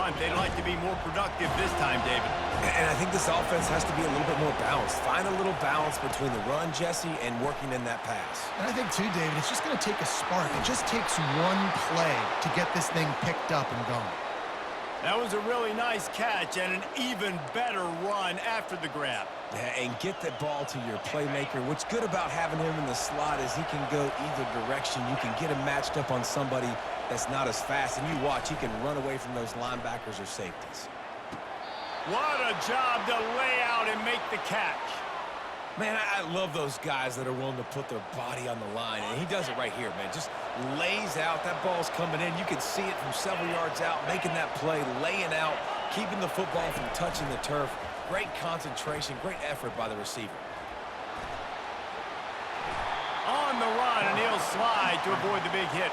front. They'd like to be more productive this time, David. And I think this offense has to be a little bit more balanced. Find a little balance between the run, Jesse, and working in that pass. And I think, too, David, it's just going to take a spark. It just takes one play to get this thing picked up and going. That was a really nice catch and an even better run after the grab. Yeah, and get that ball to your playmaker. What's good about having him in the slot is he can go either direction. You can get him matched up on somebody that's not as fast, and you watch, he can run away from those linebackers or safeties. What a job to lay out and make the catch. Man, I love those guys that are willing to put their body on the line, and he does it right here, man. Just lays out. That ball's coming in. You can see it from several yards out, making that play, laying out, keeping the football from touching the turf. Great concentration, great effort by the receiver. On the run, and he'll slide to avoid the big hit.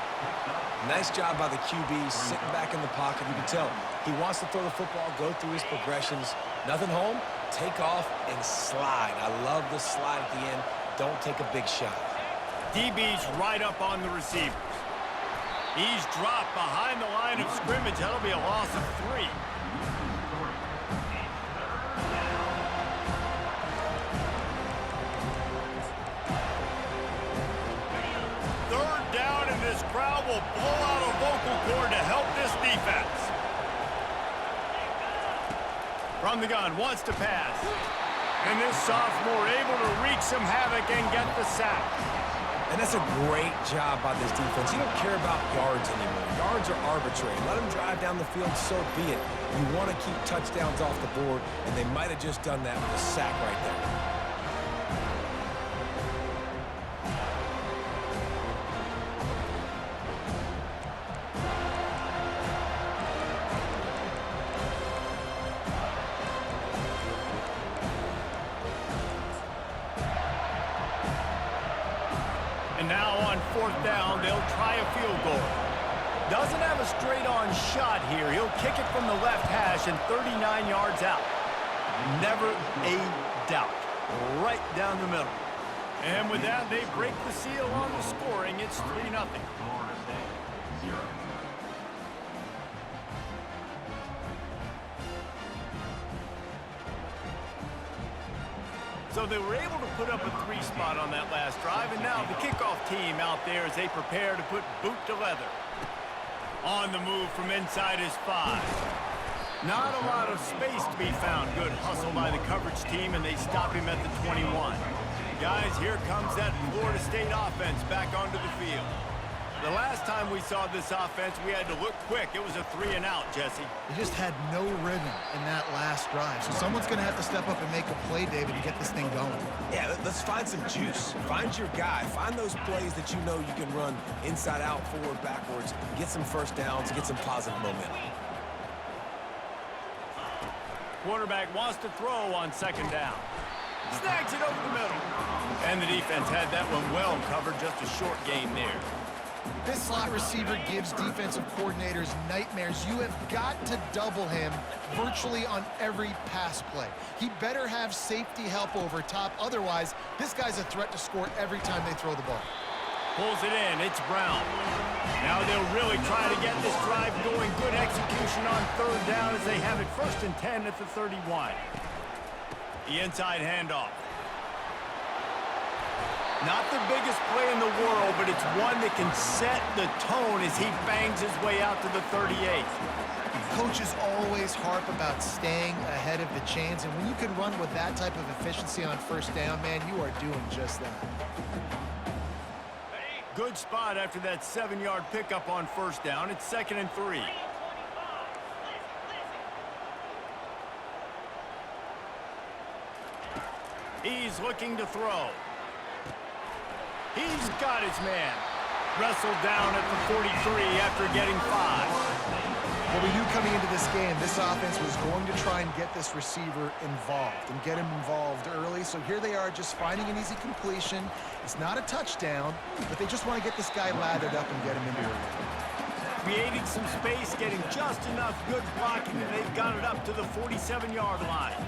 Nice job by the QB, sitting back in the pocket. You can tell he wants to throw the football, go through his progressions. Nothing home, take off, and slide. I love the slide at the end. Don't take a big shot. DB's right up on the receivers. He's dropped behind the line of scrimmage. That'll be a loss of 3. Third down, and this crowd will blow out a vocal cord to help this defense. From the gun, wants to pass. And this sophomore able to wreak some havoc and get the sack. And that's a great job by this defense. You don't care about yards anymore. Yards are arbitrary. Let them drive down the field, so be it. You want to keep touchdowns off the board, and they might have just done that with a sack right there. And now on 4th down, they'll try a field goal. Doesn't have a straight-on shot here. He'll kick it from the left hash and 39 yards out. Never a doubt. Right down the middle. And with that, they break the seal on the scoring. It's 3-0. So they were able to put up a 3 spot on that last drive, and now the kickoff team out there as they prepare to put boot to leather. On the move from inside his 5. Not a lot of space to be found. Good hustle by the coverage team, and they stop him at the 21. Guys, here comes that Florida State offense back onto the field. The last time we saw this offense, we had to look quick. It was a 3-and-out, Jesse. They just had no rhythm in that last drive. So someone's going to have to step up and make a play, David, to get this thing going. Yeah, let's find some juice. Find your guy. Find those plays that you know you can run inside out, forward, backwards, get some first downs, get some positive momentum. Quarterback wants to throw on 2nd down. Snags it over the middle. And the defense had that one well covered. Just a short gain there. This slot receiver gives defensive coordinators nightmares. You have got to double him virtually on every pass play. He better have safety help over top. Otherwise, this guy's a threat to score every time they throw the ball. Pulls it in. It's Brown. Now they'll really try to get this drive going. Good execution on 3rd down as they have it 1st and 10 at the 31. The inside handoff. Not the biggest play in the world, but it's one that can set the tone as he bangs his way out to the 38. Coaches always harp about staying ahead of the chains, and when you can run with that type of efficiency on 1st down, man, you are doing just that. Good spot after that 7-yard pickup on 1st down. It's 2nd and 3. He's looking to throw. He's got his man. Wrestled down at the 43 after getting 5. Well, we knew coming into this game, this offense was going to try and get this receiver involved and get him involved early. So here they are just finding an easy completion. It's not a touchdown, but they just want to get this guy lathered up and get him into it. Creating some space, getting just enough good blocking, and they've got it up to the 47-yard line.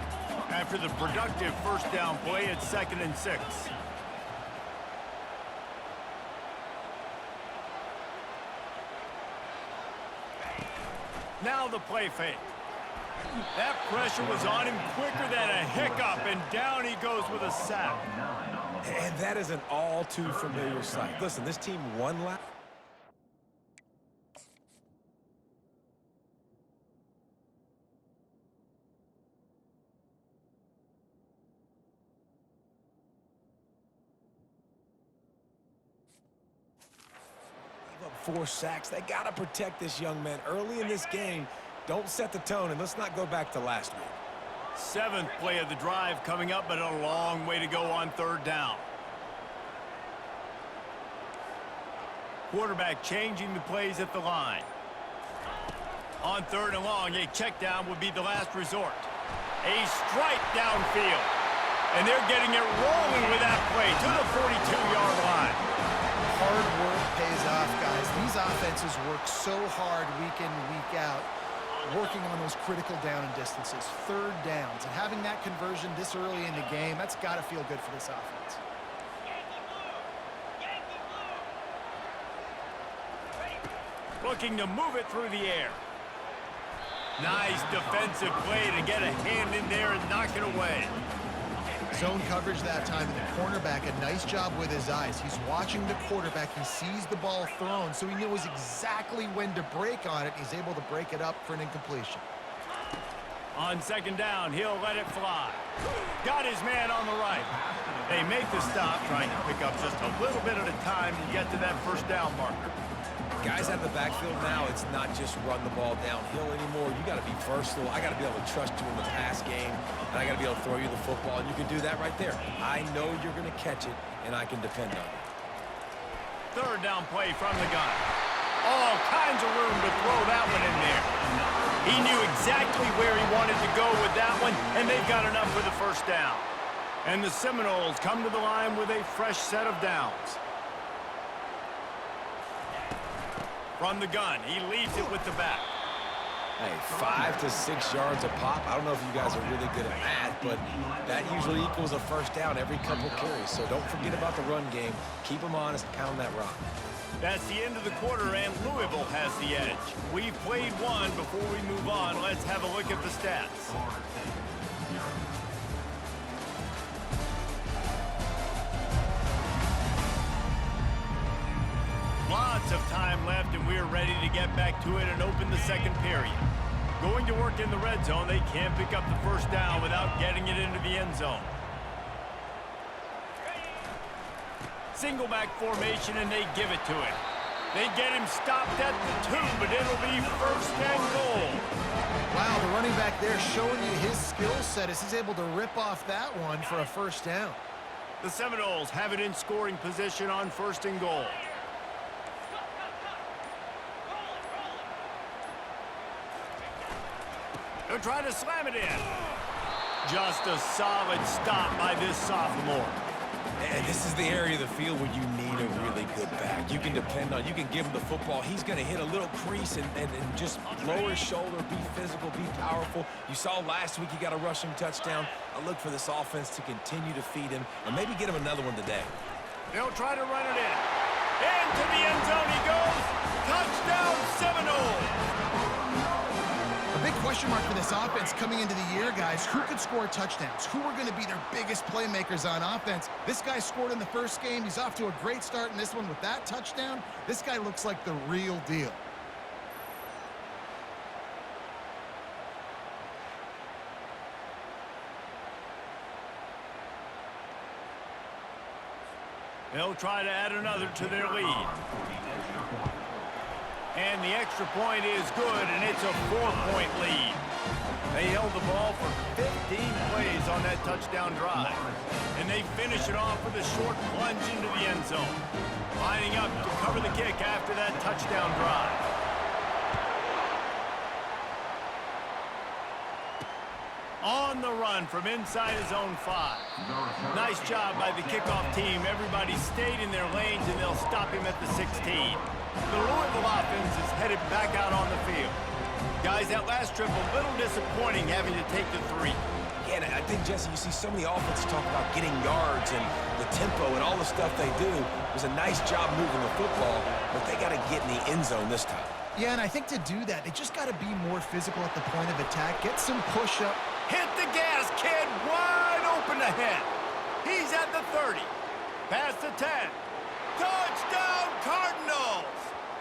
After the productive 1st down play, it's 2nd and 6. Now the play fake. That pressure was on him quicker than a hiccup, and down he goes with a sack. And that is an all too familiar sight. Listen, this team won last. Gave up 4 sacks. They got to protect this young man early in this game. Don't set the tone, and let's not go back to last week. 7th play of the drive coming up, but a long way to go on 3rd down. Quarterback changing the plays at the line. On 3rd and long, a check down would be the last resort. A strike downfield. And they're getting it rolling with that play to the 42-yard line. Hard work pays off, guys. These offenses work so hard week in, week out, working on those critical down and distances, 3rd downs, and having that conversion this early in the game, that's got to feel good for this offense. Looking to move it through the air. Nice defensive play to get a hand in there and knock it away. Zone coverage that time, and the cornerback, a nice job with his eyes. He's watching the quarterback. He sees the ball thrown, so he knows exactly when to break on it. He's able to break it up for an incompletion. On 2nd down, he'll let it fly. Got his man on the right. They make the stop, trying to pick up just a little bit at a time to get to that 1st down marker. Guys out of the backfield now, it's not just run the ball downhill anymore. You got to be versatile. I got to be able to trust you in the pass game, and I got to be able to throw you the football, and you can do that right there. I know you're going to catch it, and I can depend on it. 3rd down play from the gun. All kinds of room to throw that one in there. He knew exactly where he wanted to go with that one, and they've got enough for the 1st down. And the Seminoles come to the line with a fresh set of downs. From the gun, he leaves it with the back. Hey, 5 to 6 yards a pop. I don't know if you guys are really good at math, but that usually equals a 1st down every couple carries. So don't forget about the run game. Keep them honest, pound that rock. That's the end of the quarter, and Louisville has the edge. We've played one. Before we move on, let's have a look at the stats. Lots of time left, and we're ready to get back to it and open the 2nd period. Going to work in the red zone, they can't pick up the 1st down without getting it into the end zone. Single back formation, and they give it to him. They get him stopped at the 2, but it'll be 1st and goal. Wow, the running back there showing you his skill set as he's able to rip off that one for a 1st down. The Seminoles have it in scoring position on 1st and goal. They'll try to slam it in. Just a solid stop by this sophomore. And this is the area of the field where you need a really good back. You can depend on, you can give him the football. He's going to hit a little crease and just lower his shoulder, be physical, be powerful. You saw last week he got a rushing touchdown. I look for this offense to continue to feed him and maybe get him another one today. They'll try to run it in. Into the end zone he goes. Touchdown Seminoles. A big question mark for this offense coming into the year, guys. Who could score touchdowns? Who are going to be their biggest playmakers on offense? This guy scored in the 1st game. He's off to a great start in this one with that touchdown. This guy looks like the real deal. They'll try to add another to their lead. And the extra point is good, and it's a 4-point lead. They held the ball for 15 plays on that touchdown drive. And they finish it off with a short plunge into the end zone. Lining up to cover the kick after that touchdown drive. On the run from inside his own 5. Nice job by the kickoff team. Everybody stayed in their lanes, and they'll stop him at the 16. The Louisville offense is headed back out on the field. Guys, that last trip a little disappointing having to take the 3. Yeah, and I think, Jesse, you see so many offenses talk about getting yards and the tempo and all the stuff they do. It was a nice job moving the football, but they got to get in the end zone this time. Yeah, and I think to do that, they just got to be more physical at the point of attack. Get some push-up. Hit the gas, kid. Wide open ahead. He's at the 30. Past the 10. Touchdown, Cardinals!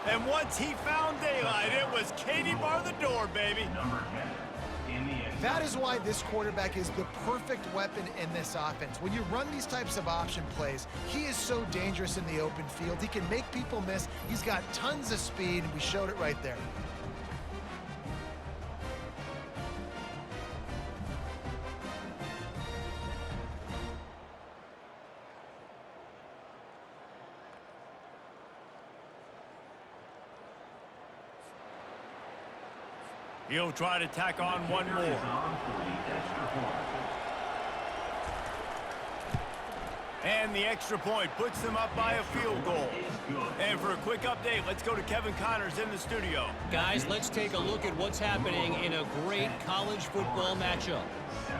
And once he found daylight, it was Katie bar the door, baby. That is why this quarterback is the perfect weapon in this offense. When you run these types of option plays, he is so dangerous in the open field. He can make people miss. He's got tons of speed, and we showed it right there. He'll try to tack on one more. And the extra point puts them up by a field goal. And for a quick update, let's go to Kevin Connors in the studio. Guys, let's take a look at what's happening in a great college football matchup.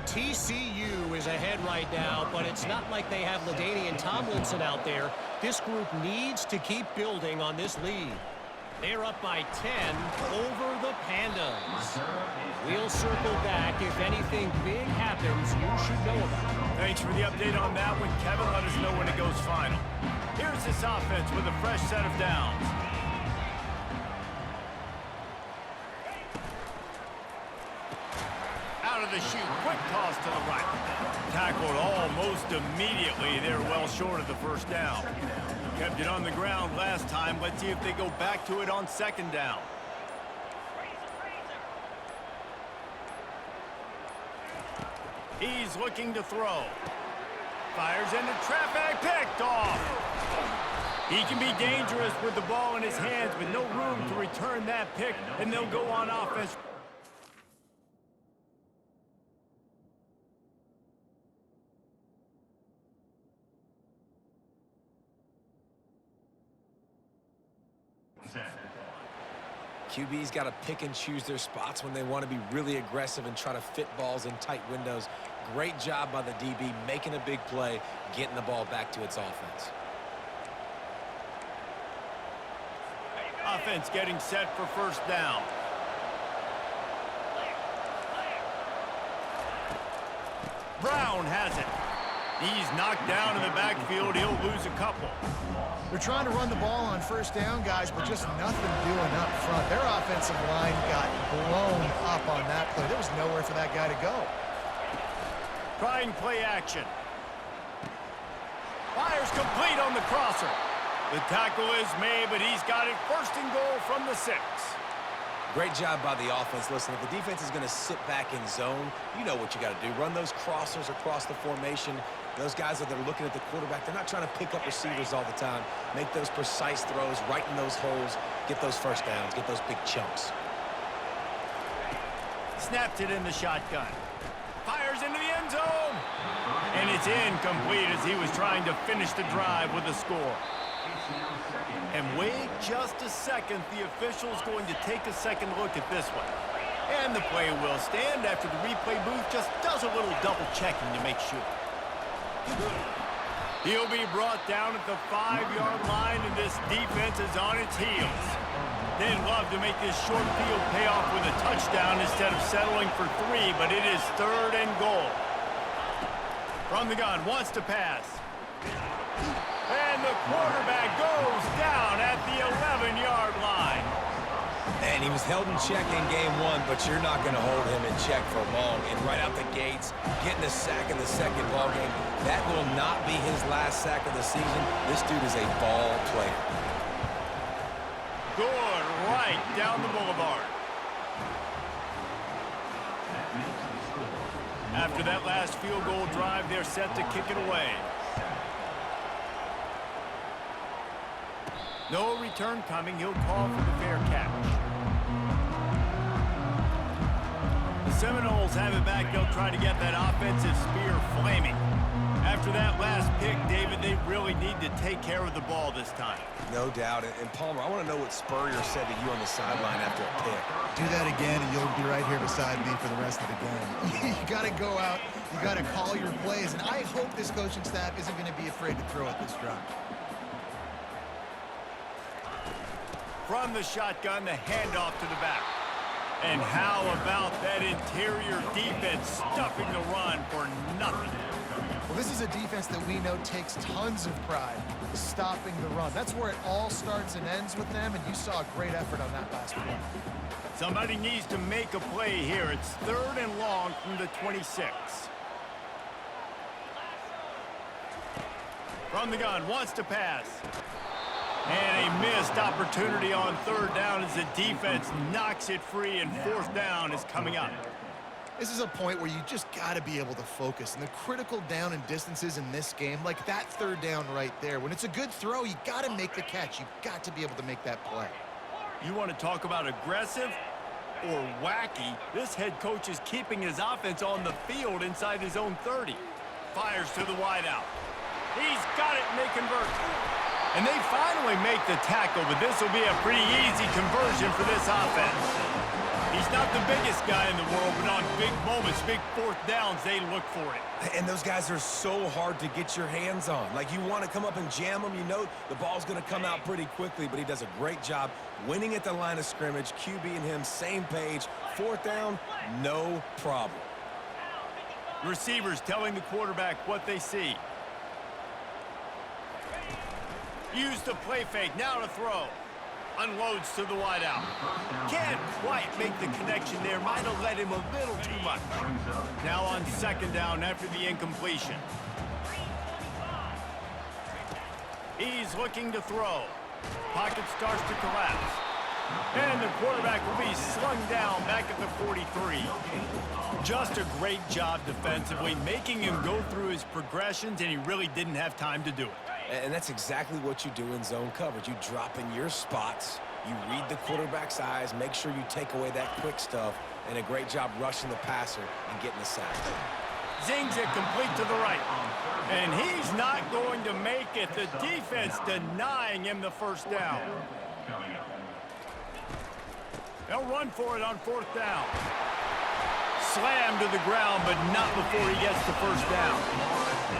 TCU is ahead right now, but it's not like they have LaDainian Tomlinson out there. This group needs to keep building on this lead. They're up by 10 over the Pandas. We'll circle back. If anything big happens, you should know about it. Thanks for the update on that one, Kevin. Let us know when it goes final. Here's this offense with a fresh set of downs. Out of the chute, quick toss to the right. Tackled almost immediately. They're well short of the first down. Kept it on the ground last time. Let's see if they go back to it on second down. He's looking to throw. Fires into traffic, picked off. He can be dangerous with the ball in his hands, but no room to return that pick, and they'll go on offense. QB's got to pick and choose their spots when they want to be really aggressive and try to fit balls in tight windows. Great job by the DB making a big play, getting the ball back to its offense. Offense getting set for first down. Brown has it. He's knocked down in the backfield. He'll lose a couple. They're trying to run the ball on first down, guys, but just nothing doing up front. Their offensive line got blown up on that play. There was nowhere for that guy to go. Trying play action. Fires complete on the crosser. The tackle is made, but he's got it first and goal from the 6. Great job by the offense. Listen, if the defense is going to sit back in zone, you know what you got to do. Run those crossers across the formation. Those guys that are looking at the quarterback, they're not trying to pick up receivers all the time. Make those precise throws, right in those holes, get those first downs, get those big chunks. Snapped it in the shotgun. Fires into the end zone. And it's incomplete as he was trying to finish the drive with a score. And wait just a second. The official's going to take a second look at this one. And the play will stand after the replay booth just does a little double checking to make sure. He'll be brought down at the 5-yard line, and this defense is on its heels. They'd love to make this short field pay off with a touchdown instead of settling for 3, but it is third and goal. From the gun, wants to pass. And the quarterback goes down at the 11-yard line. And he was held in check in game 1, but you're not going to hold him in check for long. And right out the gates, getting a sack in the second ball game, that will not be his last sack of the season. This dude is a ball player. Good right down the boulevard. After that last field goal drive, they're set to kick it away. No return coming. He'll call for the fair catch. The Seminoles have it back. They'll try to get that offensive spear flaming. After that last pick, David, they really need to take care of the ball this time. No doubt. And Palmer, I want to know what Spurrier said to you on the sideline after a pick. Do that again, and you'll be right here beside me for the rest of the game. You got to go out. You got to call your plays. And I hope this coaching staff isn't going to be afraid to throw at this drive. From the shotgun, the handoff to the back. And how about that interior defense stuffing the run for nothing? Well, this is a defense that we know takes tons of pride stopping the run. That's where it all starts and ends with them, and you saw a great effort on that last play. Somebody needs to make a play here. It's 3rd and long from the 26. From the gun, wants to pass. And a missed opportunity on 3rd down as the defense knocks it free, and 4th down is coming up. This is a point where you just got to be able to focus. And the critical down and distances in this game, like that 3rd down right there, when it's a good throw, you got to make the catch. You got to be able to make that play. You want to talk about aggressive or wacky? This head coach is keeping his offense on the field inside his own 30. Fires to the wideout. He's got it, and they convert. And they finally make the tackle, but this will be a pretty easy conversion for this offense. He's not the biggest guy in the world, but on big moments, big 4th downs, they look for it. And those guys are so hard to get your hands on. Like, you want to come up and jam them. You know the ball's going to come out pretty quickly, but he does a great job winning at the line of scrimmage. QB and him, same page. 4th down, no problem. Receivers telling the quarterback what they see. Use the play fake, now to throw. Unloads to the wideout. Can't quite make the connection there. Might have let him a little too much. Now on 2nd down after the incompletion. He's looking to throw. Pocket starts to collapse. And the quarterback will be slung down back at the 43. Just a great job defensively, making him go through his progressions, and he really didn't have time to do it. And that's exactly what you do in zone coverage. You drop in your spots, you read the quarterback's eyes, make sure you take away that quick stuff, and a great job rushing the passer and getting the sack. Zings it complete to the right. And he's not going to make it. The defense denying him the 1st down. They'll run for it on 4th down. Slammed to the ground, but not before he gets the 1st down.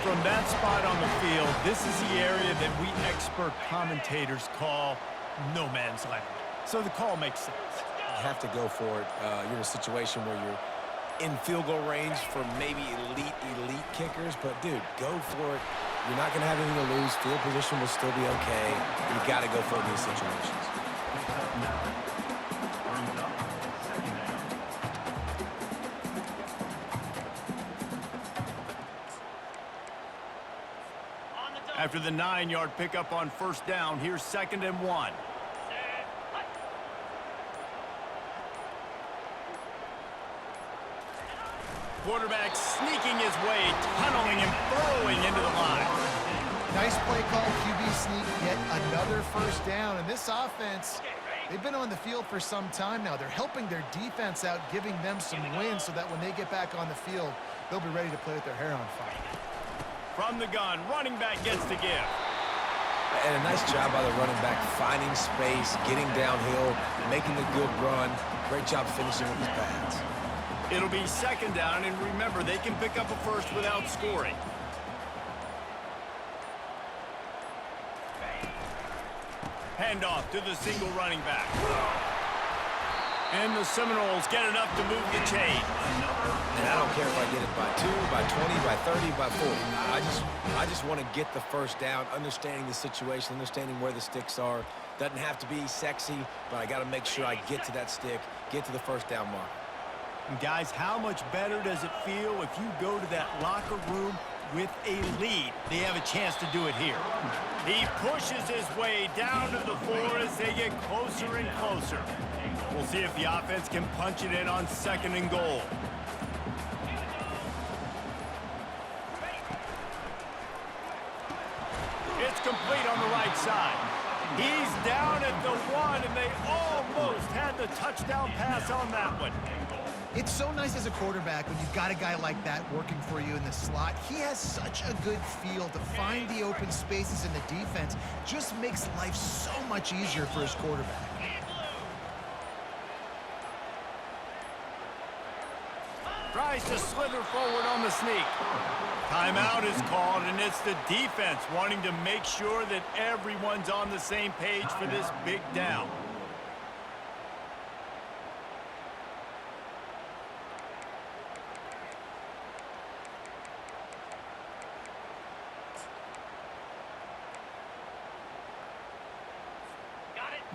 From that spot on the field, this is the area that we expert commentators call no man's land. So the call makes sense. You have to go for it. You're in a situation where you're in field goal range for maybe elite kickers, but dude, go for it. You're not going to have anything to lose. Field position will still be okay. You got to go for it in these situations. After the 9-yard pickup on 1st down, here's 2nd and 1. Quarterback sneaking his way, tunneling and throwing into the line. Nice play call, QB sneak, yet another 1st down. And this offense, they've been on the field for some time now. They're helping their defense out, giving them some wins so that when they get back on the field, they'll be ready to play with their hair on fire. From the gun, running back gets the give. And a nice job by the running back, finding space, getting downhill, making a good run. Great job finishing with his pads. It'll be 2nd down, and remember, they can pick up a 1st without scoring. Handoff to the single running back. And the Seminoles get enough to move the chain. And I don't care if I get it by 2, by 20, by 30, by 40. I just want to get the 1st down, understanding the situation, understanding where the sticks are. Doesn't have to be sexy, but I got to make sure I get to that stick, get to the 1st down mark. And guys, how much better does it feel if you go to that locker room with a lead? They have a chance to do it here. He pushes his way down to the floor as they get closer and closer. We'll see if the offense can punch it in on 2nd and goal. It's complete on the right side. He's down at the 1, and they almost had the touchdown pass on that one. It's so nice as a quarterback when you've got a guy like that working for you in the slot. He has such a good feel to find the open spaces in the defense. Just makes life so much easier for his quarterback. Tries to slither forward on the sneak. Timeout is called, and it's the defense wanting to make sure that everyone's on the same page for this big down.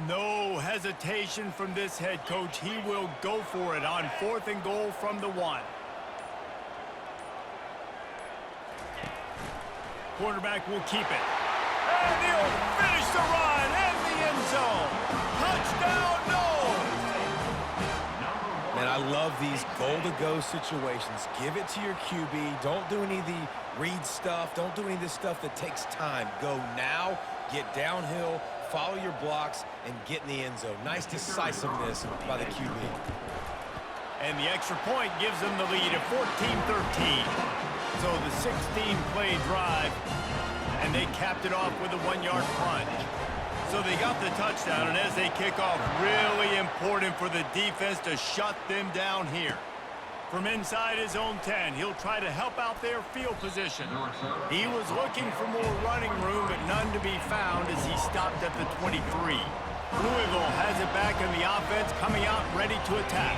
No hesitation from this head coach. He will go for it on 4th and goal from the 1. Quarterback will keep it. And he'll finish the run in the end zone. Touchdown, Noles! Man, I love these goal-to-go situations. Give it to your QB. Don't do any of the read stuff. Don't do any of this stuff that takes time. Go now, get downhill, follow your blocks, and get in the end zone. Nice decisiveness by the QB. And the extra point gives them the lead at 14-13. So the 16-play drive, and they capped it off with a 1-yard plunge. So they got the touchdown, and as they kick off, really important for the defense to shut them down here. From inside his own 10, he'll try to help out their field position. He was looking for more running room, but none to be found as he stopped at the 23. Louisville has it back in the offense, coming out ready to attack.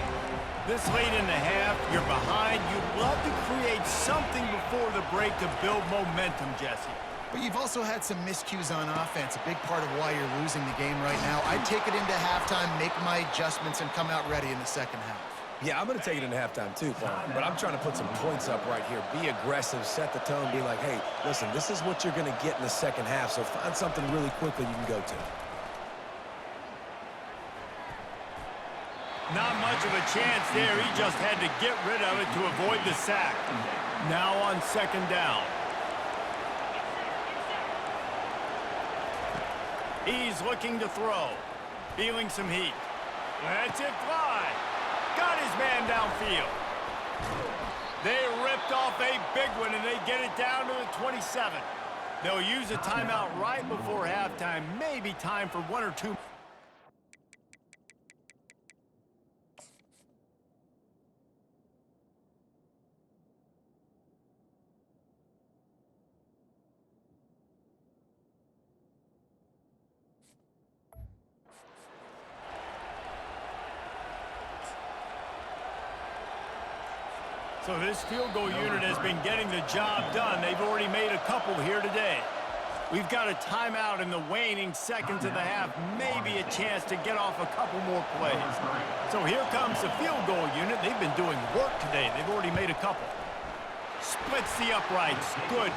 This late in the half, you're behind. You'd love to create something before the break to build momentum, Jesse. But you've also had some miscues on offense, a big part of why you're losing the game right now. I'd take it into halftime, make my adjustments, and come out ready in the second half. Yeah, I'm going to take it into halftime too, Paul. But I'm trying to put some points up right here. Be aggressive, set the tone, be like, hey, listen, this is what you're going to get in the second half, so find something really quickly you can go to. Not much of a chance there. He just had to get rid of it to avoid the sack. Now on 2nd down. He's looking to throw. Feeling some heat. Lets it fly. Got his man downfield. They ripped off a big one, and they get it down to the 27. They'll use a timeout right before halftime. Maybe time for 1 or 2. So this field goal unit has been getting the job done. They've already made a couple here today. We've got a timeout in the waning seconds of the half. Maybe a chance to get off a couple more plays. So here comes the field goal unit. They've been doing work today. They've already made a couple. Splits the uprights. Good.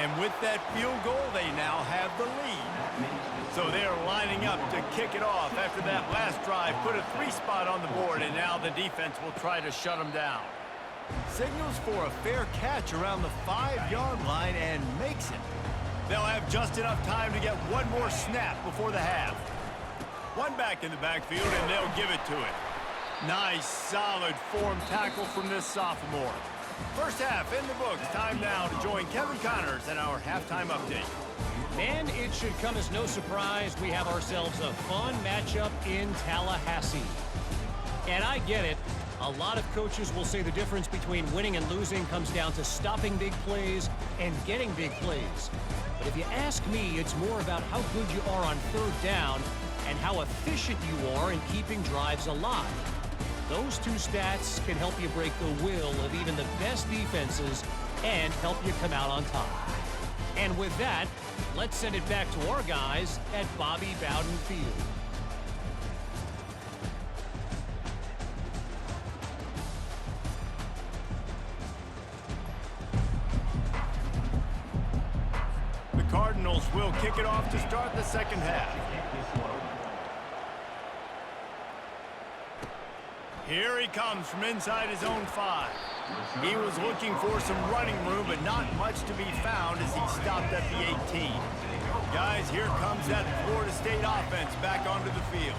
And with that field goal, they now have the lead. So they're lining up to kick it off after that last drive. Put a 3-spot on the board, and now the defense will try to shut them down. Signals for a fair catch around the 5-yard line and makes it. They'll have just enough time to get one more snap before the half. One back in the backfield, and they'll give it to it. Nice, solid form tackle from this sophomore. First half in the books. Time now to join Kevin Connors in our halftime update. And it should come as no surprise we have ourselves a fun matchup in Tallahassee. And I get it. A lot of coaches will say the difference between winning and losing comes down to stopping big plays and getting big plays. But if you ask me, it's more about how good you are on 3rd down and how efficient you are in keeping drives alive. Those two stats can help you break the will of even the best defenses and help you come out on top. And with that, let's send it back to our guys at Bobby Bowden Field. Cardinals will kick it off to start the second half. Here he comes from inside his own 5. He was looking for some running room, but not much to be found as he stopped at the 18. Guys, here comes that Florida State offense back onto the field.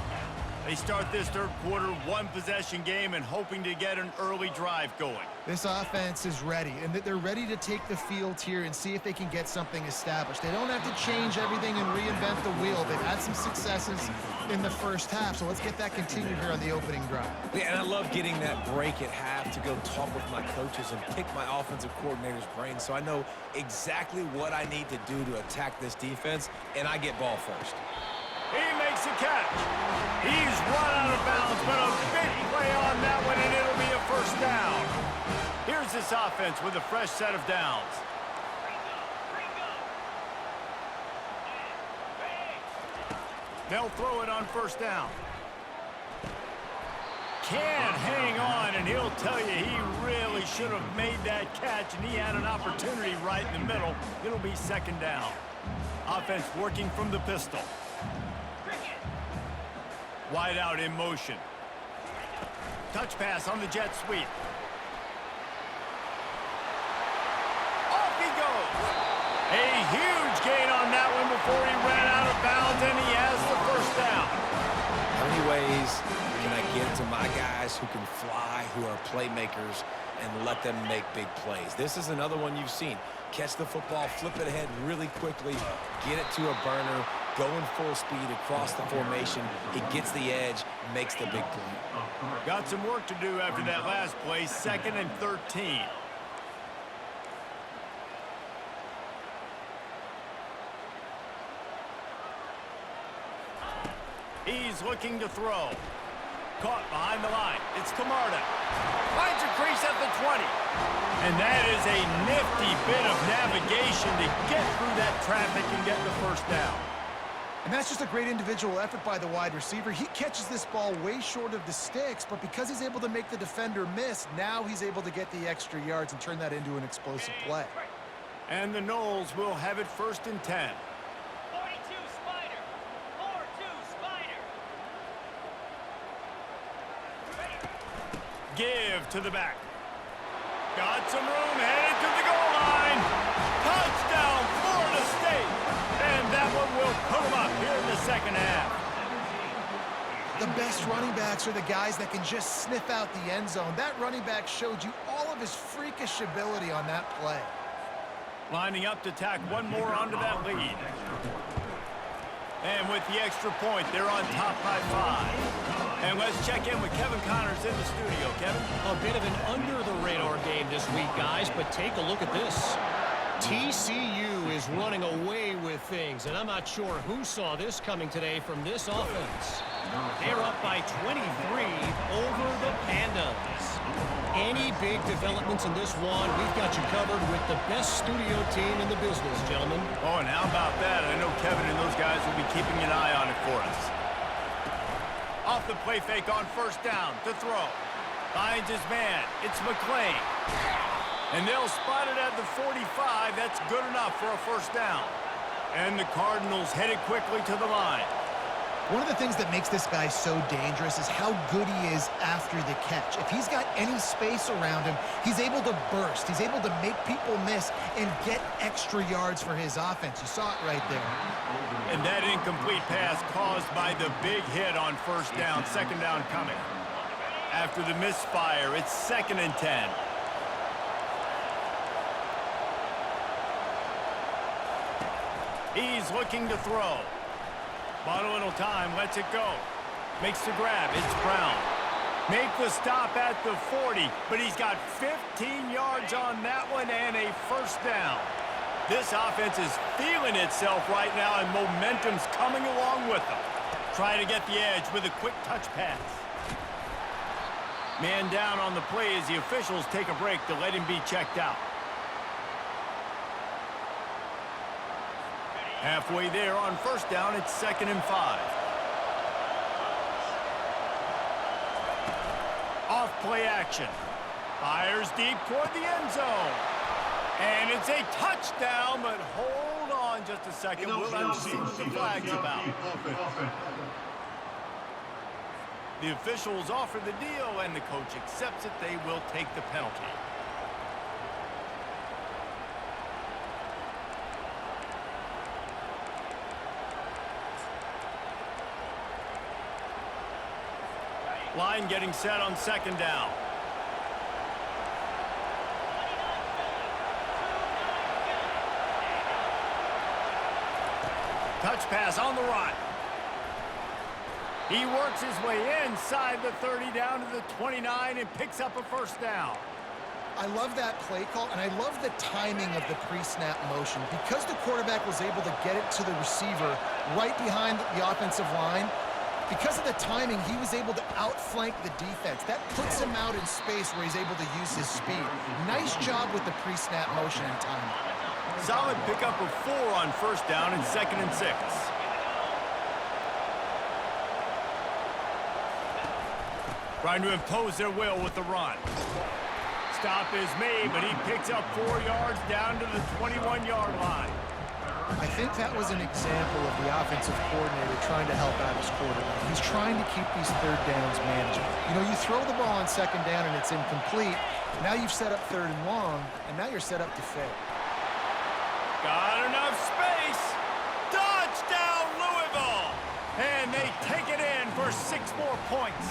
They start this 3rd quarter, 1-possession game and hoping to get an early drive going. This offense is ready, and they're ready to take the field here and see if they can get something established. They don't have to change everything and reinvent the wheel. They've had some successes in the first half, so let's get that continued here on the opening drive. Yeah, and I love getting that break at half to go talk with my coaches and pick my offensive coordinator's brain so I know exactly what I need to do to attack this defense, and I get ball first. He makes a catch. He's run out of bounds, but a big play on that one, and it'll be a 1st down. Here's this offense with a fresh set of downs. They'll throw it on first down. Can't hang on, and he'll tell you he really should have made that catch, and he had an opportunity right in the middle. It'll be second down. Offense working from the pistol. Wide out in motion. Touch pass on the jet sweep. Off he goes. A huge gain on that one before he ran out of bounds, and he has the first down. How many ways can I get to my guys who can fly, who are playmakers, and let them make big plays? This is another one you've seen. Catch the football, flip it ahead really quickly, get it to a burner, going full speed across the formation. He gets the edge, makes the big play. Got some work to do after that last play, 2nd and 13. He's looking to throw. Caught behind the line. It's Camarda. Finds a crease at the 20. And that is a nifty bit of navigation to get through that traffic and get the first down. And that's just a great individual effort by the wide receiver. He catches this ball way short of the sticks, but because he's able to make the defender miss, now he's able to get the extra yards and turn that into an explosive play. And the Noles will have it 1st and 10. 42 Spider. 4-2 Spider. Give to the back. Got some room, headed to the goal line. Touchdown, Florida State. And that one will put them up here in the second half. The best running backs are the guys that can just sniff out the end zone. That running back showed you all of his freakish ability on that play. Lining up to tack one more onto that lead. And with the extra point, they're on top by 5. And let's check in with Kevin Connors in the studio. Kevin? A bit of an under-the-radar game this week, guys, but take a look at this. TCU is running away with things, and I'm not sure who saw this coming today from this offense. They're up by 23 over the Pandas. Any big developments in this one, we've got you covered with the best studio team in the business, gentlemen. Oh, and how about that? I know Kevin and those guys will be keeping an eye on it for us. Off the play fake on first down to throw. Finds his man. It's McClain. And they'll spot it at the 45. That's good enough for a first down. And the Cardinals headed quickly to the line. One of the things that makes this guy so dangerous is how good he is after the catch. If he's got any space around him, he's able to burst. He's able to make people miss and get extra yards for his offense. You saw it right there. And that incomplete pass caused by the big hit on first down. Second down coming. After the misfire, it's 2nd and 10. He's looking to throw. Bought a little time, lets it go. Makes the grab, it's Brown. Make the stop at the 40, but he's got 15 yards on that one and a first down. This offense is feeling itself right now, and momentum's coming along with them. Trying to get the edge with a quick touch pass. Man down on the play as the officials take a break to let him be checked out. Halfway there on first down, it's 2nd and 5. Off play action. Fires deep toward the end zone. And it's a touchdown, but hold on just a second. We'll have to see what the flag's about. The officials offer the deal, and the coach accepts it. They will take the penalty. Line getting set on second down. Touch pass on the run. He works his way inside the 30 down to the 29 and picks up a first down. I love that play call, and I love the timing of the pre-snap motion. Because the quarterback was able to get it to the receiver right behind the offensive line, because of the timing, he was able to outflank the defense. That puts him out in space where he's able to use his speed. Nice job with the pre-snap motion and timing. Solid pickup of 4 on first down and 2nd and 6. Trying to impose their will with the run. Stop is made, but he picks up 4 yards down to the 21-yard line. I think that was an example of the offensive coordinator trying to help out his quarterback. He's trying to keep these third downs manageable. You know, you throw the ball on second down and it's incomplete. Now you've set up third and long, and now you're set up to fail. Got enough space. Touchdown, Louisville! And they take it in for 6 more points.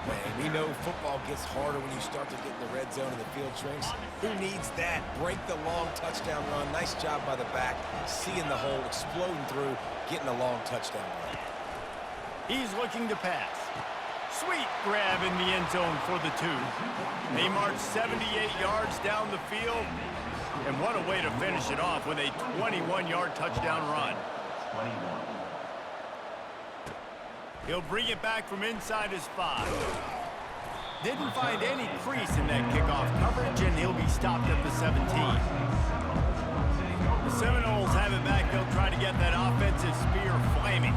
Man, we know football gets harder when you start to get in the red zone and the field shrinks. Who needs that? Break the long touchdown run. Nice job by the back. Seeing the hole, exploding through, getting a long touchdown run. He's looking to pass. Sweet grab in the end zone for the 2. They march 78 yards down the field. And what a way to finish it off with a 21-yard touchdown run. He'll bring it back from inside his 5. Didn't find any crease in that kickoff coverage, and he'll be stopped at the 17. The Seminoles have it back. They'll try to get that offensive spear flaming.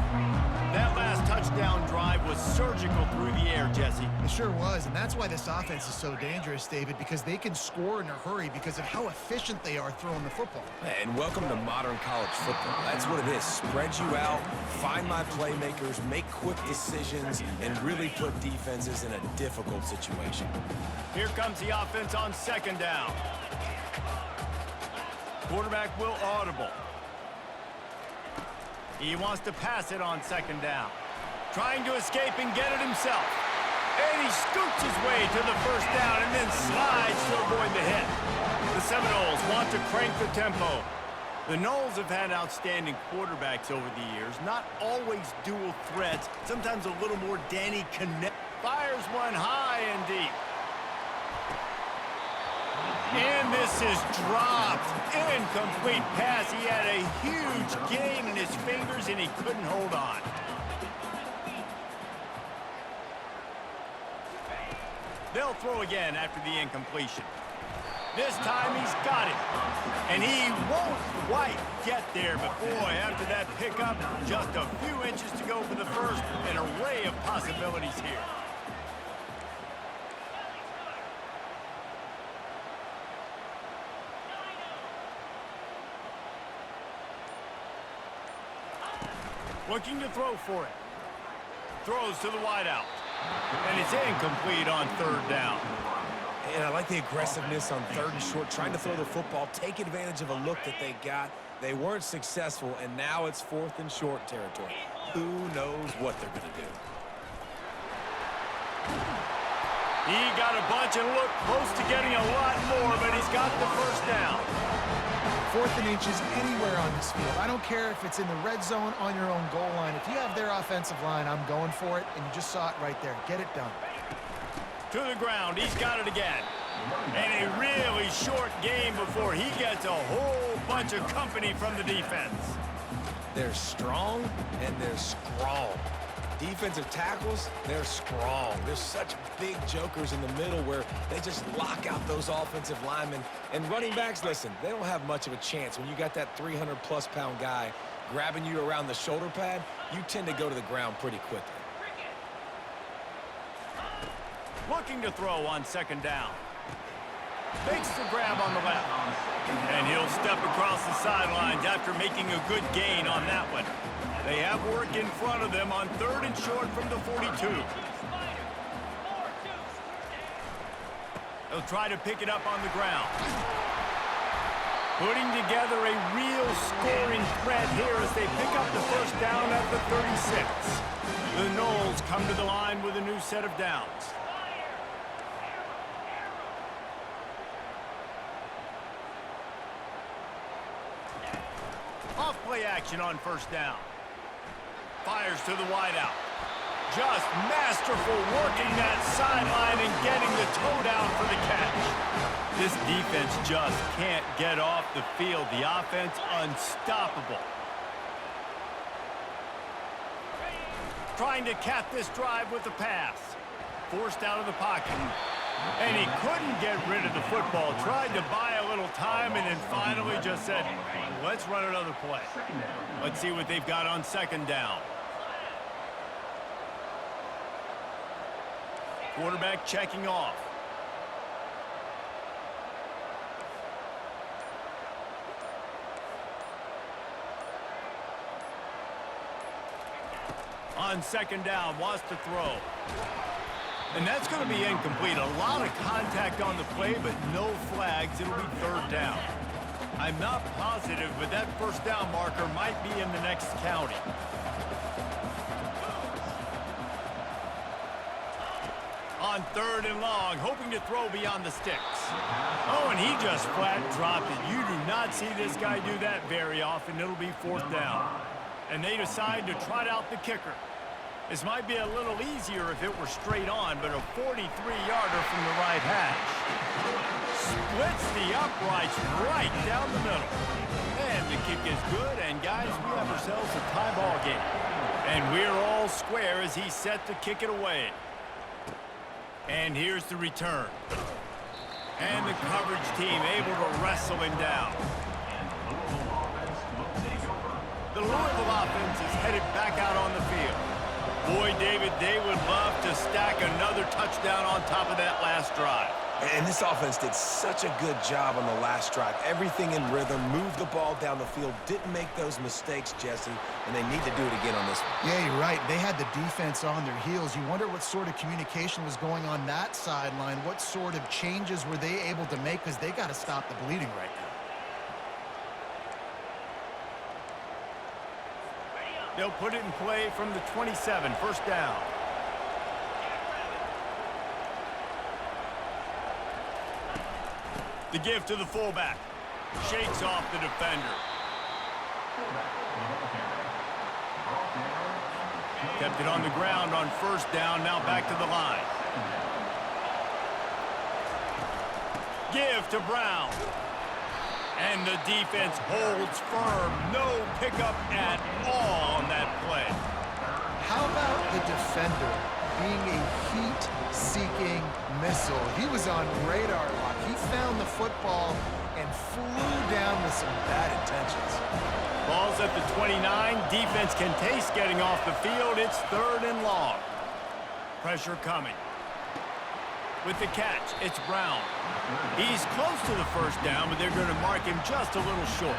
That last touchdown drive was surgical through the air, Jesse. It sure was, and that's why this offense is so dangerous, David, because they can score in a hurry because of how efficient they are throwing the football. And welcome to modern college football. That's what it is. Spread you out, find my playmakers, make quick decisions, and really put defenses in a difficult situation. Here comes the offense on second down. Quarterback will audible. He wants to pass it on second down. Trying to escape and get it himself. And he scoots his way to the first down and then slides to avoid the hit. The Seminoles want to crank the tempo. The Noles have had outstanding quarterbacks over the years. Not always dual threats. Sometimes a little more Danny Connect. Fires one high and deep. And this is dropped. Incomplete pass. He had a huge gain in his fingers, and he couldn't hold on. They'll throw again after the incompletion. This time he's got it. And he won't quite get there, but boy, after that pickup, just a few inches to go for the first. An array of possibilities here. Looking to throw for it. Throws to the wideout. And it's incomplete on third down. And I like the aggressiveness on third and short, trying to throw the football, take advantage of a look that they got. They weren't successful, and now it's 4th and short territory. Who knows what they're going to do? He got a bunch and looked close to getting a lot more, but he's got the first down. 4th and inches anywhere on this field. I don't care if it's in the red zone, on your own goal line. If you have their offensive line, I'm going for it, and you just saw it right there. Get it done. To the ground. He's got it again. And a really short game before he gets a whole bunch of company from the defense. They're strong, and they're strong. Defensive tackles, they're strong. There's such big jokers in the middle where they just lock out those offensive linemen. And running backs, listen, they don't have much of a chance. When you got that 300-plus pound guy grabbing you around the shoulder pad, you tend to go to the ground pretty quickly. Looking to throw on second down. Makes the grab on the left. And he'll step across the sidelines after making a good gain on that one. They have work in front of them on third and short from the 42. They'll try to pick it up on the ground. Putting together a real scoring threat here as they pick up the first down at the 36. The Noles come to the line with a new set of downs. Off play action on first down. Fires to the wideout. Just masterful working that sideline and getting the toe down for the catch. This defense just can't get off the field. The offense unstoppable. Trying to cap this drive with the pass. Forced out of the pocket. And he couldn't get rid of the football. Tried to buy a little time and then finally just said, let's run another play. Let's see what they've got on second down. Quarterback checking off. On second down, wants to throw. And that's going to be incomplete. A lot of contact on the play, but no flags. It'll be third down. I'm not positive, but that first down marker might be in the next county. On third and long, hoping to throw beyond the sticks. Oh, and he just flat dropped it. You do not see this guy do that very often. It'll be fourth down. And they decide to trot out the kicker. This might be a little easier if it were straight on, but a 43-yarder from the right hash. Splits the uprights right down the middle. And the kick is good, and guys, we have ourselves a tie ball game. And we're all square as he's set to kick it away. And here's the return. And the coverage team able to wrestle him down. The Louisville offense is headed back out on the field. Boy, David, they would love to stack another touchdown on top of that last drive. And this offense did such a good job on the last drive. Everything in rhythm, moved the ball down the field, didn't make those mistakes, Jesse, and they need to do it again on this one. Yeah, you're right. They had the defense on their heels. You wonder what sort of communication was going on that sideline. What sort of changes were they able to make, because they got to stop the bleeding right now. They'll put it in play from the 27, first down. The give to the fullback. Shakes off the defender. Kept it on the ground on first down, now back to the line. Give to Brown. And the defense holds firm. No pickup at all on that play. How about the defender being a heat-seeking missile? He was on radar lock. He found the football and flew down with some bad intentions. Ball's at the 29. Defense can taste getting off the field. It's third and long. Pressure coming. With the catch, it's Brown. He's close to the first down, but they're going to mark him just a little short.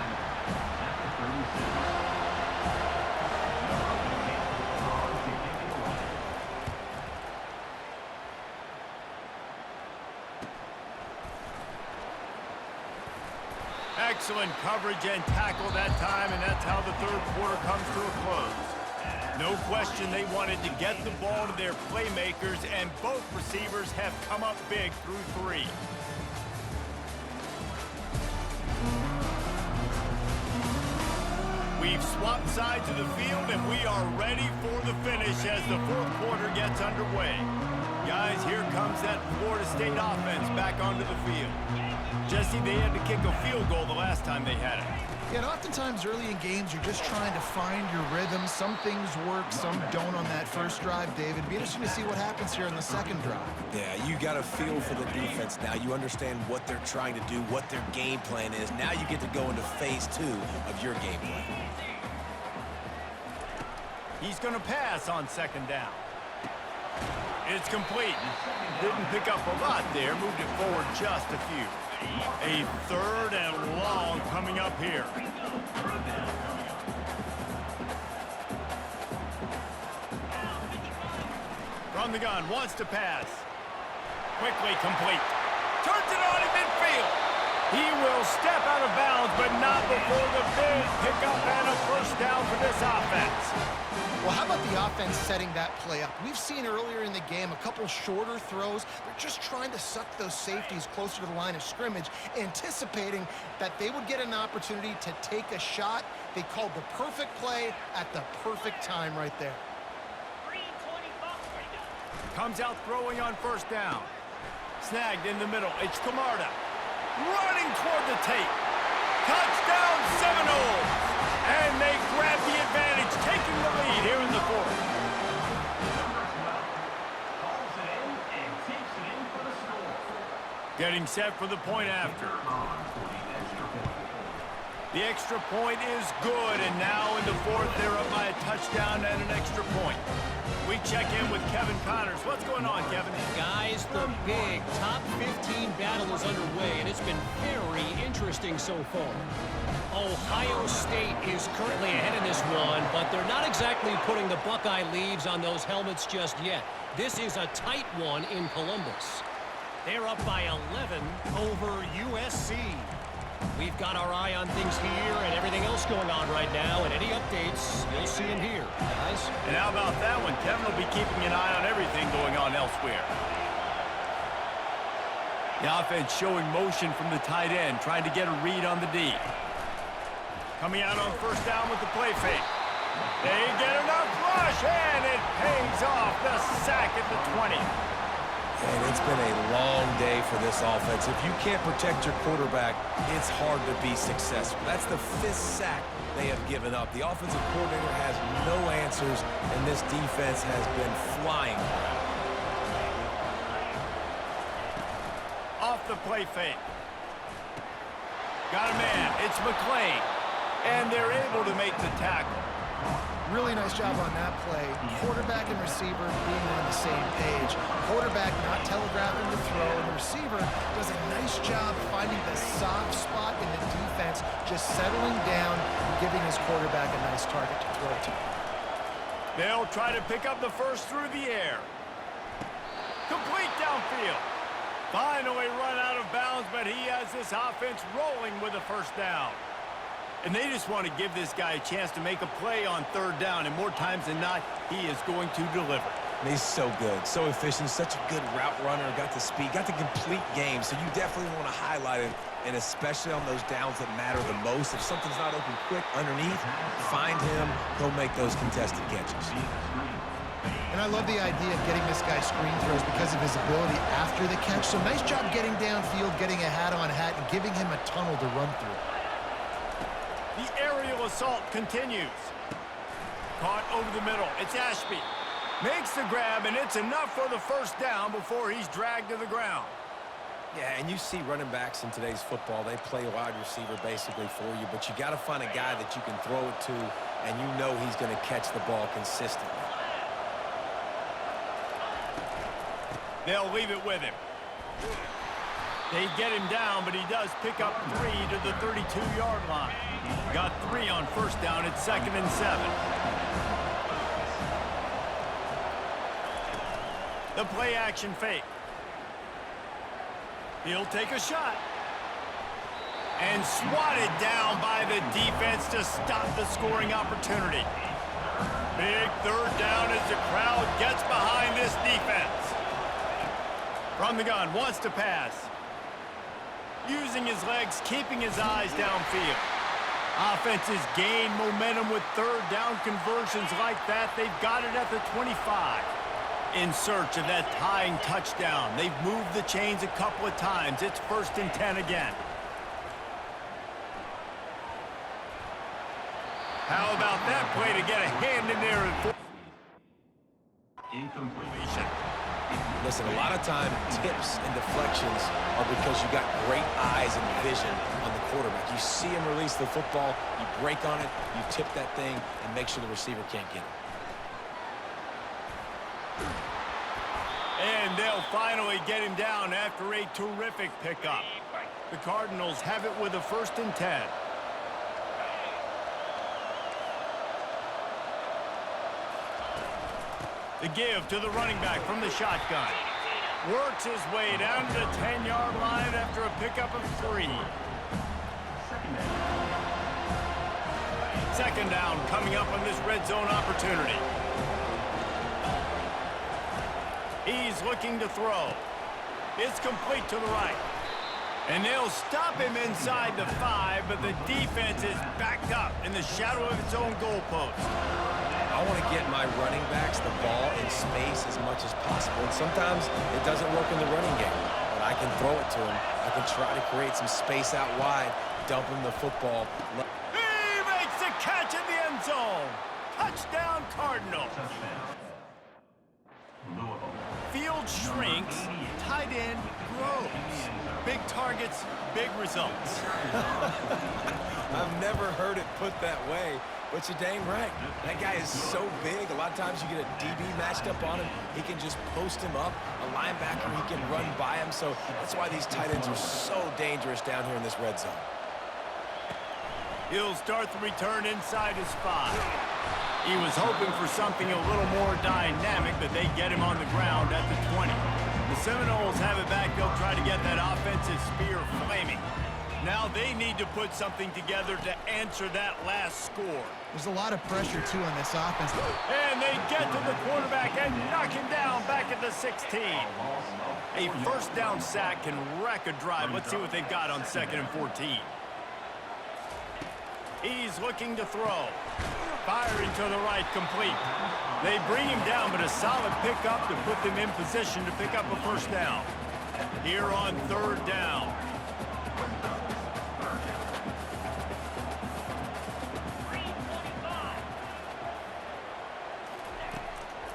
Excellent coverage and tackle that time, and that's how the third quarter comes to a close. No question they wanted to get the ball to their playmakers, and both receivers have come up big through three. We've swapped sides of the field, and we are ready for the finish as the fourth quarter gets underway. Guys, here comes that Florida State offense back onto the field. Jesse, they had to kick a field goal the last time they had it. Yeah, and oftentimes early in games, you're just trying to find your rhythm. Some things work, some don't on that first drive, David. It'd be interesting to see what happens here in the second drive. Yeah, you got a feel for the defense now. You understand what they're trying to do, what their game plan is. Now you get to go into phase two of your game plan. He's going to pass on second down. It's complete. Didn't pick up a lot there. Moved it forward just a few. A third and long coming up here. From the gun, wants to pass. Quickly complete. Turns it on in midfield. He will step out of bounds, but not before the big pickup and a first down for this offense. Well, how about the offense setting that play up? We've seen earlier in the game a couple shorter throws. They're just trying to suck those safeties closer to the line of scrimmage, anticipating that they would get an opportunity to take a shot. They called the perfect play at the perfect time right there. Comes out throwing on first down. Snagged in the middle. It's Camarda. Running toward the tape. Touchdown Seminoles! And they grab the advantage, taking the lead here in the fourth. Getting set for the point after. The extra point is good, and now in the fourth, they're up by a touchdown and an extra point. We check in with Kevin Connors. What's going on, Kevin? Guys, the big top 15 battle is underway, and it's been very interesting so far. Ohio State is currently ahead in this one, but they're not exactly putting the Buckeye leaves on those helmets just yet. This is a tight one in Columbus. They're up by 11 over USC. We've got our eye on things here and everything else going on right now, and any updates, you'll see them here, guys. And how about that one? Kevin will be keeping an eye on everything going on elsewhere. The offense showing motion from the tight end, trying to get a read on the D. Coming out on first down with the play fake. They get enough rush, and it pays off. The sack at the 20. And it's been a long day for this offense. If you can't protect your quarterback, it's hard to be successful. That's the 5th sack they have given up. The offensive coordinator has no answers, and this defense has been flying around. Off the play fake. Got a man. It's McClain. And they're able to make the tackle. Really nice job on that play. Quarterback and receiver being on the same page. Quarterback not telegraphing the throw, and the receiver does a nice job finding the soft spot in the defense, just settling down and giving his quarterback a nice target to throw to. They'll try to pick up the first through the air. Complete downfield. Finally run out of bounds, but he has this offense rolling with a first down. And they just want to give this guy a chance to make a play on third down, and more times than not, he is going to deliver. And he's so good, so efficient, such a good route runner, got the speed, got the complete game, so you definitely want to highlight it, and especially on those downs that matter the most. If something's not open quick underneath, find him, go make those contested catches. And I love the idea of getting this guy screen throws because of his ability after the catch. So nice job getting downfield, getting a hat-on-hat, and giving him a tunnel to run through. The aerial assault continues. Caught over the middle. It's Ashby. Makes the grab, and it's enough for the first down before he's dragged to the ground. Yeah, and you see running backs in today's football, they play wide receiver basically for you, but you got to find a guy that you can throw it to, and you know he's going to catch the ball consistently. They'll leave it with him. They get him down, but he does pick up 3 to the 32-yard line. Got 3 on first down. It's 2nd and 7. The play action fake. He'll take a shot. And swatted down by the defense to stop the scoring opportunity. Big third down as the crowd gets behind this defense. From the gun, wants to pass. Using his legs, keeping his eyes downfield. Offenses gain momentum with third down conversions like that. They've got it at the 25. In search of that tying touchdown. They've moved the chains a couple of times. It's 1st and 10 again. How about that play to get a hand in there? Incompletion. Listen, a lot of time, tips and deflections are because you got great eyes and vision on the quarterback. You see him release the football, you break on it, you tip that thing, and make sure the receiver can't get it. And they'll finally get him down after a terrific pickup. The Cardinals have it with a 1st and 10. The give to the running back from the shotgun. Works his way down to the 10-yard line after a pickup of 3. 2nd down coming up on this red zone opportunity. He's looking to throw. It's complete to the right. And they'll stop him inside the 5, but the defense is backed up in the shadow of its own goalpost. I want to get my running backs the ball in space as much as possible. And sometimes it doesn't work in the running game, but I can throw it to him. I can try to create some space out wide, dump him the football. He makes the catch in the end zone. Touchdown, Cardinals. Field shrinks, tight end grows. Big Big targets, big results. I've never heard it put that way, but you're dang right. That guy is so big. A lot of times you get a DB matched up on him. He can just post him up. A linebacker, he can run by him. So that's why these tight ends are so dangerous down here in this red zone. He'll start the return inside his 5. He was hoping for something a little more dynamic, but they get him on the ground at the 20. The Seminoles have it back. They'll try to get that offensive spear flaming. Now they need to put something together to answer that last score. There's a lot of pressure, too, on this offense. And they get to the quarterback and knock him down back at the 16. A first down sack can wreck a drive. Let's see what they've got on 2nd and 14. He's looking to throw. Firing to the right, complete. They bring him down, but a solid pickup to put them in position to pick up a first down. Here on 3rd down.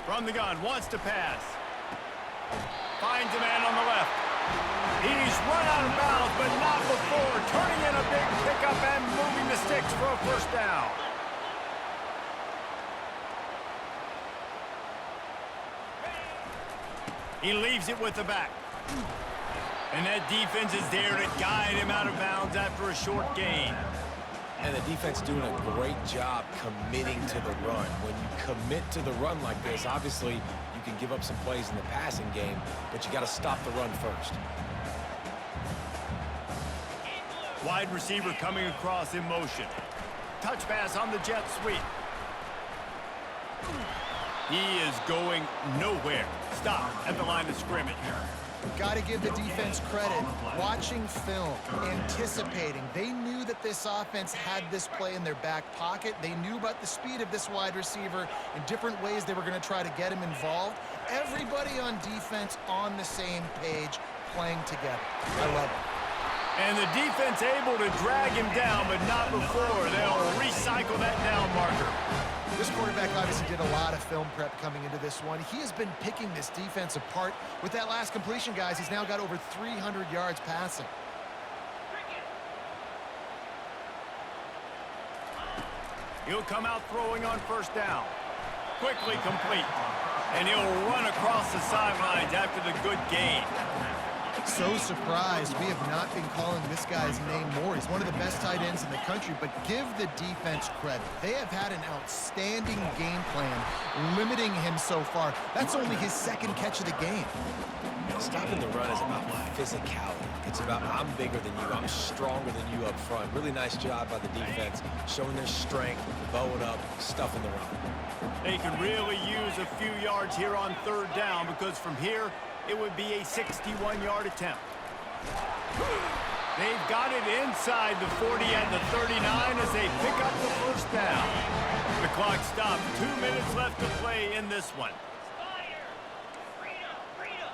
From the gun, wants to pass. Finds a man on the left. He's run out of bounds, but not before. Turning in a big pickup and moving the sticks for a first down. He leaves it with the back. And that defense is there to guide him out of bounds after a short gain. And the defense doing a great job committing to the run. When you commit to the run like this, obviously you can give up some plays in the passing game, but you got to stop the run first. Wide receiver coming across in motion. Touch pass on the jet sweep. He is going nowhere. Stop at the line of scrimmage. Got to give the defense credit. Watching film, anticipating. They knew that this offense had this play in their back pocket. They knew about the speed of this wide receiver and different ways they were going to try to get him involved. Everybody on defense on the same page, playing together. I love it. And the defense able to drag him down, but not before. They'll recycle that down marker. This quarterback obviously did a lot of film prep coming into this one. He has been picking this defense apart. With that last completion, guys, he's now got over 300 yards passing. He'll come out throwing on first down. Quickly complete. And he'll run across the sidelines after the good gain. So surprised we have not been calling this guy's name more. He's one of the best tight ends in the country, but give the defense credit. They have had an outstanding game plan limiting him so far. That's only his 2nd catch of the game. Stopping the run is about physicality. It's about I'm bigger than you, I'm stronger than you up front. Really nice job by the defense, showing their strength, bowing up, stuffing the run. They can really use a few yards here on 3rd down because from here, it would be a 61-yard attempt. They've got it inside the 40 and the 39 as they pick up the first down. The clock stopped. 2 minutes left to play in this one. Spider! Freedom! Freedom!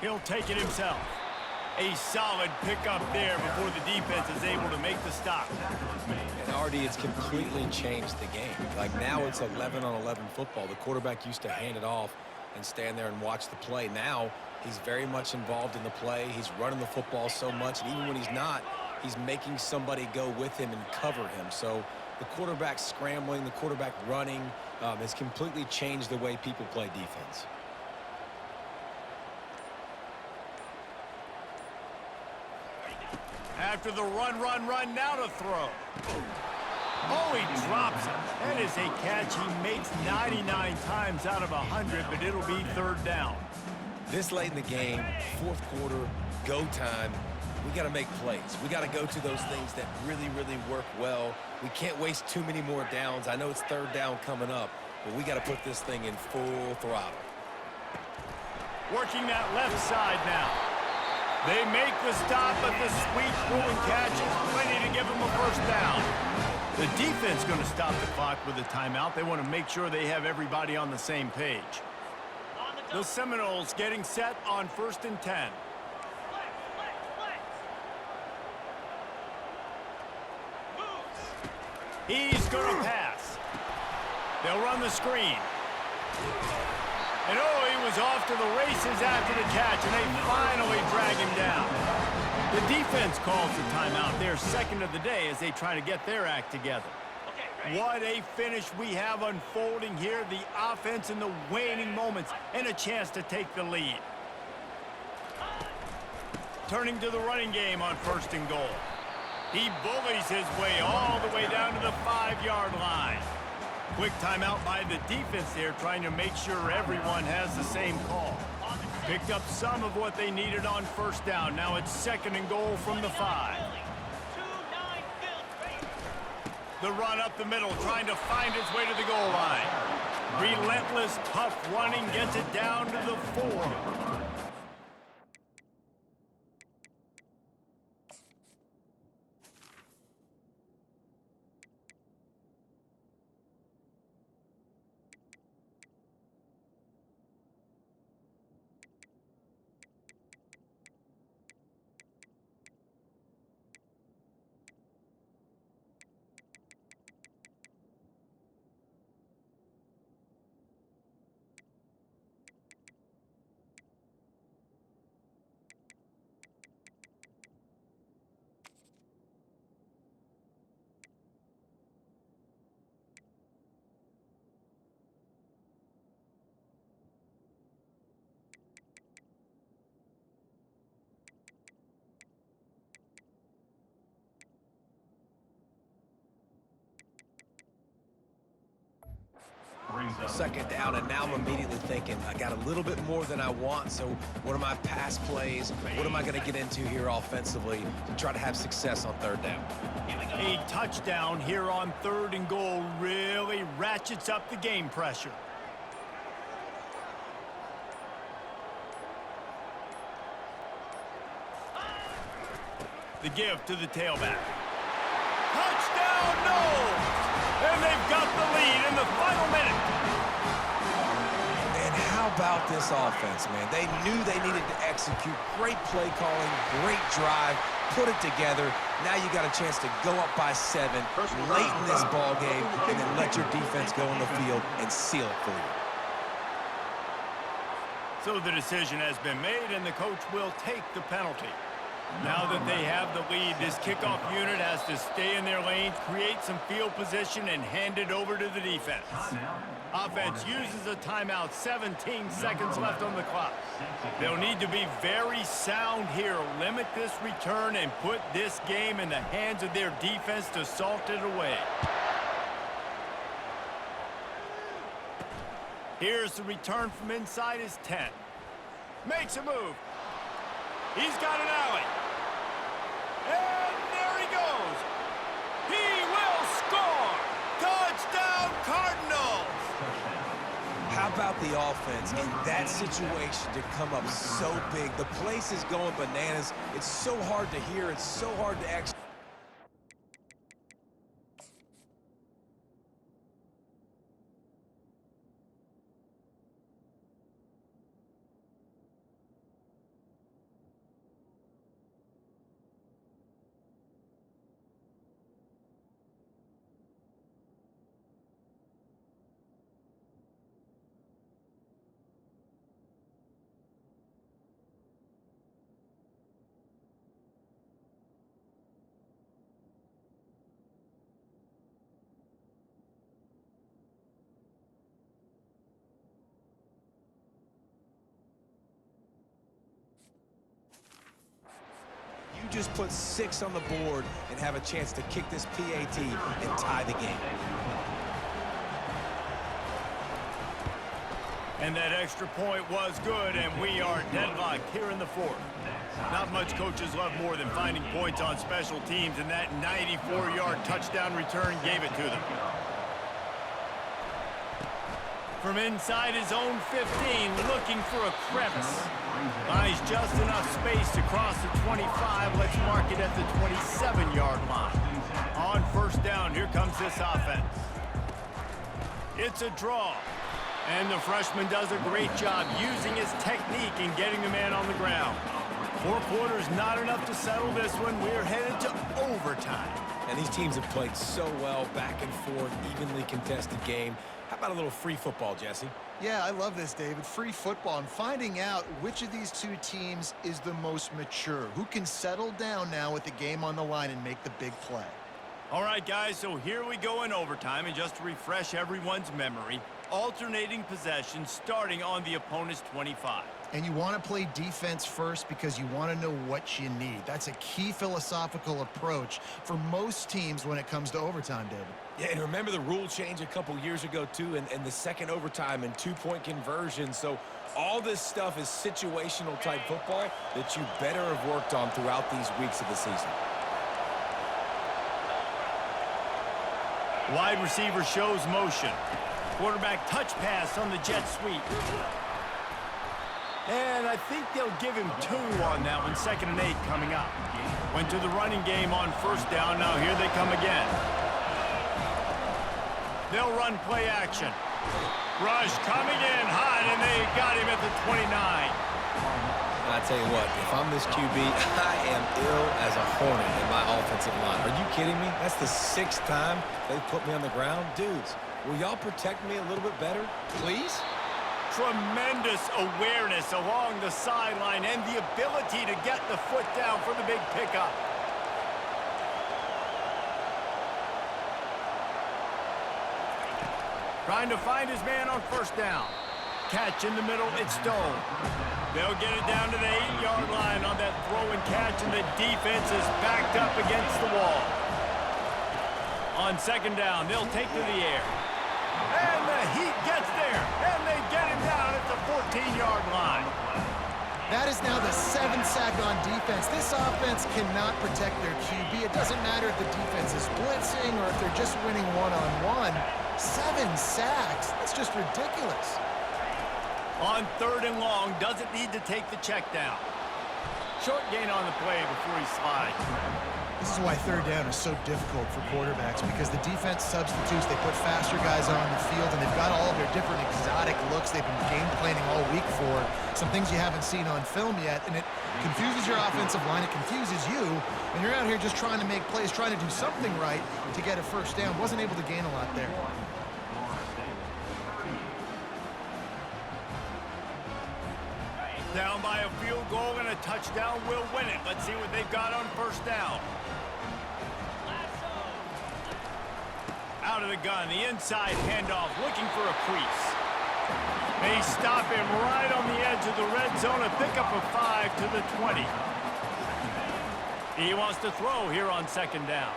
He'll take it himself. A solid pickup there before the defense is able to make the stop. And Artie, it's completely changed the game. Like now it's 11-on-11 football. The quarterback used to hand it off and stand there and watch the play. Now he's very much involved in the play. He's running the football so much, and even when he's not, he's making somebody go with him and cover him. So the quarterback scrambling, the quarterback running has completely changed the way people play defense. After the run, now to throw. Oh, he drops it. That is a catch he makes 99 times out of 100, but it'll be 3rd down. This late in the game, 4th quarter, go time, we got to make plays. We got to go to those things that really, really work well. We can't waste too many more downs. I know it's 3rd down coming up, but we got to put this thing in full throttle. Working that left side now. They make the stop, but the sweet throwing catch is plenty to give them a first down. The defense going to stop the clock with a timeout. They want to make sure they have everybody on the same page. The Seminoles getting set on 1st and 10. He's going to pass. They'll run the screen. And oh, he was off to the races after the catch, and they finally drag him down. The defense calls the timeout, their second of the day, as they try to get their act together. What a finish we have unfolding here. The offense in the waning moments and a chance to take the lead. Turning to the running game on 1st and goal. He bullies his way all the way down to the 5-yard line. Quick timeout by the defense there, trying to make sure everyone has the same call. Picked up some of what they needed on 1st down. Now it's 2nd and goal from the 5. The run up the middle, trying to find its way to the goal line. Relentless, tough running gets it down to the 4. Second down, and now I'm immediately thinking, I got a little bit more than I want, so what are my pass plays? What am I going to get into here offensively to try to have success on 3rd down? A touchdown here on 3rd and goal really ratchets up the game pressure. The give to the tailback. Touchdown, no! And they've got the lead in the final minute. And how about this offense, man? They knew they needed to execute. Great play calling, great drive, put it together. Now you got a chance to go up by 7 late in this ball game and then let your defense go on the field and seal it for you. So the decision has been made, and the coach will take the penalty. Now that they have the lead, this kickoff unit has to stay in their lane, create some field position, and hand it over to the defense. Offense uses a timeout, 17 seconds left on the clock. They'll need to be very sound here, limit this return, and put this game in the hands of their defense to salt it away. Here's the return from inside his 10. Makes a move. He's got an alley. And there he goes. He will score. Touchdown, Cardinals. How about the offense in that situation to come up so big? The place is going bananas. It's so hard to hear. It's so hard to execute. You just put 6 on the board and have a chance to kick this PAT and tie the game. And that extra point was good, and we are deadlocked here in the 4th. Not much coaches love more than finding points on special teams, and that 94-yard touchdown return gave it to them. From inside his own 15, looking for a crevice. Buys just enough space to cross the 25. Let's mark it at the 27-yard line. On 1st down, here comes this offense. It's a draw. And the freshman does a great job using his technique and getting the man on the ground. 4 quarters, not enough to settle this one. We're headed to overtime. And these teams have played so well, back and forth, evenly contested game. How about a little free football, Jesse? Yeah, I love this, David. Free football. I'm finding out which of these two teams is the most mature, who can settle down now with the game on the line and make the big play. All right, guys, so here we go in overtime, and just to refresh everyone's memory, alternating possession starting on the opponent's 25. And you want to play defense first because you want to know what you need. That's a key philosophical approach for most teams when it comes to overtime, David. Yeah, and remember the rule change a couple years ago, too, and the second overtime and two-point conversion. So all this stuff is situational type football that you better have worked on throughout these weeks of the season. Wide receiver shows motion. Quarterback touch pass on the jet sweep. And I think they'll give him 2 on that one. 2nd and 8 coming up. Went to the running game on first down. Now here they come again. They'll run play action. Rush coming in hot, and they got him at the 29. I tell you what, if I'm this QB, I am ill as a hornet in my offensive line. Are you kidding me? That's the 6th time they've put me on the ground. Dudes, will y'all protect me a little bit better, please? Tremendous awareness along the sideline and the ability to get the foot down for the big pickup. Trying to find his man on first down. Catch in the middle, it's Stone. They'll get it down to the 8-yard line on that throw and catch, and the defense is backed up against the wall. On 2nd down, they'll take to the air. And the Heat gets there, and they get him down at the 14-yard line. That is now the 7th sack on defense. This offense cannot protect their QB. It doesn't matter if the defense is blitzing or if they're just winning one-on-one. 7 sacks. That's just ridiculous. On 3rd and long, doesn't need to take the check down. Short gain on the play before he slides. This is why 3rd down is so difficult for quarterbacks, because the defense substitutes. They put faster guys on the field, and they've got all of their different exotic looks they've been game planning all week for. Some things you haven't seen on film yet, and it confuses your offensive line. It confuses you, and you're out here just trying to make plays, trying to do something right to get a first down. Wasn't able to gain a lot there. Down by a field goal and a touchdown will win it. Let's see what they've got on first down. Out of the gun, the inside handoff, looking for a crease. They stop him right on the edge of the red zone, a pickup of 5 to the 20. He wants to throw here on 2nd down.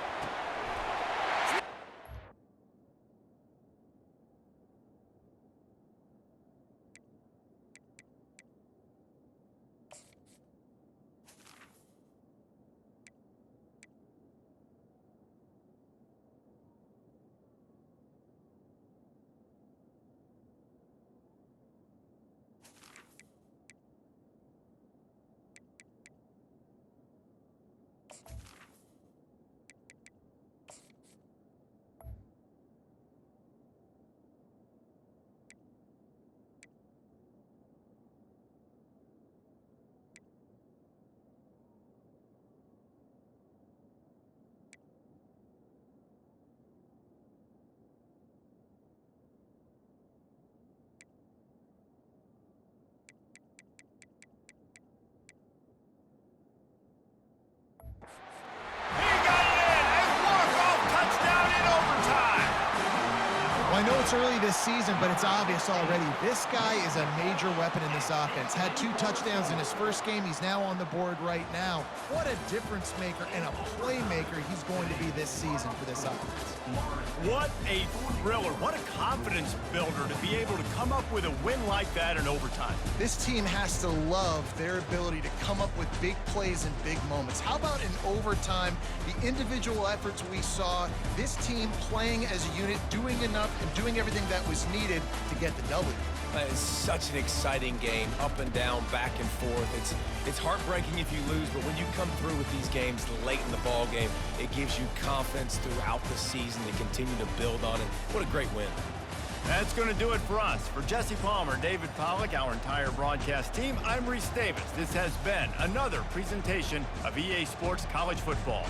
Well, I know it's early this season, but it's obvious already. This guy is a major weapon in this offense. Had 2 touchdowns in his first game. He's now on the board right now. What a difference maker and a playmaker he's going to be this season for this offense. What a thriller. What a confidence builder to be able to come up with a win like that in overtime. This team has to love their ability to come up with big plays and big moments. How about in overtime, the individual efforts we saw, this team playing as a unit, doing enough and doing everything that was needed to get the W. It's such an exciting game, up and down, back and forth. It's heartbreaking if you lose, but when you come through with these games late in the ball game, it gives you confidence throughout the season to continue to build on it. What a great win. That's going to do it for us. For Jesse Palmer, David Pollack, our entire broadcast team, I'm Reese Davis. This has been another presentation of EA Sports College Football.